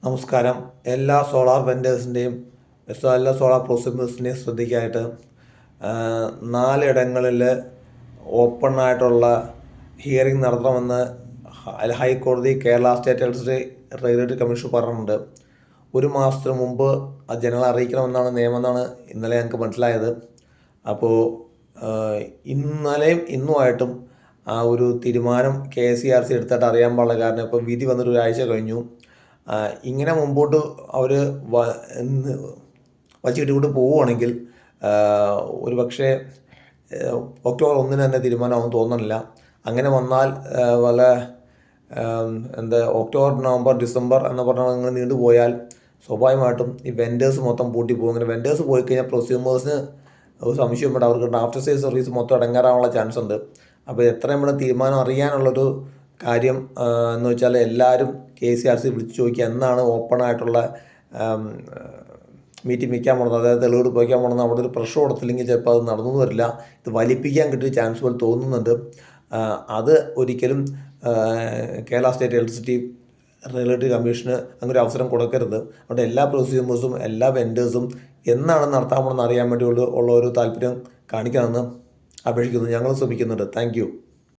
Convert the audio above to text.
നമസ്കാരം. എല്ലാ സോളാർ വെൻഡേഴ്സിൻ്റെയും എല്ലാ സോളാർ പ്രൊസ്യൂമേഴ്സിൻ്റെയും ശ്രദ്ധയ്ക്കായിട്ട് 4 ഇടങ്ങളിൽ ഓപ്പണായിട്ടുള്ള ഹിയറിംഗ് നടത്തണമെന്ന് ഹൈക്കോടതി Kerala state electricity regulatory commission പറഞ്ഞിട്ടുണ്ട്. 1 മാസത്തിന് മുമ്പ് അത് ജനങ്ങളെ അറിയിക്കണമെന്നാണ് നിയമമെന്നാണ് ഇന്നലെ ഞങ്ങൾക്ക് മനസ്സിലായത്. അപ്പോൾ ഇന്നലെയും ഇന്നുമായിട്ടും ആ ഒരു തീരുമാനം KCRC എടുത്തിട്ട് അറിയാൻ പാടില്ല. കാരണം ഇപ്പോൾ വിധി വന്നിട്ട് ഒരാഴ്ച കഴിഞ്ഞു. ഇങ്ങനെ മുമ്പോട്ട് അവർ വച്ചിട്ടിക്കൊണ്ട് പോവുകയാണെങ്കിൽ ഒരു പക്ഷേ ഒക്ടോബർ 1 തന്നെ തീരുമാനമാകും തോന്നുന്നില്ല. അങ്ങനെ വന്നാൽ വല്ല ഒക്ടോബർ, നവംബർ, ഡിസംബർ എന്ന് പറഞ്ഞാൽ നിങ്ങൾ നീണ്ടുപോയാൽ സ്വാഭാവികമായിട്ടും ഈ വെൻഡേഴ്സ് മൊത്തം പൂട്ടിപ്പോകും. അങ്ങനെ വെൻഡേഴ്സ് പോയി കഴിഞ്ഞാൽ പ്രൊസ്യൂമേഴ്സിന് ഒരു സംശയം വേണ്ട, അവർക്ക് ആഫ്റ്റർ സെയിൽ സർവീസ് മൊത്തം അടങ്ങാറാനുള്ള ചാൻസ് ഉണ്ട്. അപ്പോൾ എത്രയും വേണം തീരുമാനം അറിയാനുള്ളൊരു കാര്യം എന്ന് വെച്ചാൽ എല്ലാവരും KCRC വിളിച്ച് ചോദിക്കുക എന്നാണ് ഓപ്പണായിട്ടുള്ള മീറ്റിംഗ് വയ്ക്കാൻ പോകുന്നത്, അതായത് തെളിവെടുപ്പ് വയ്ക്കാൻ പോകുന്നത്. അവിടെ ഒരു പ്രഷർ കൊടുത്തില്ലെങ്കിൽ ചിലപ്പോൾ അത് നടന്നു വരില്ല. ഇത് വലിപ്പിക്കാൻ കിട്ടിയ ചാൻസ് പോലെ തോന്നുന്നുണ്ട്. അത് ഒരിക്കലും Kerala state electricity regulatory commission അങ്ങനെ ഒരു അവസരം കൊടുക്കരുത്. അതുകൊണ്ട് എല്ലാ പ്രൊസ്യൂമേഴ്സും എല്ലാ വെൻഡേഴ്സും എന്നാണ് നടത്താൻ പോകുന്നതെന്ന് അറിയാൻ വേണ്ടി ഉള്ള ഒരു താല്പര്യം കാണിക്കണമെന്ന് അപേക്ഷിക്കുന്നു. ഞങ്ങൾ ശ്രമിക്കുന്നുണ്ട്. Thank you.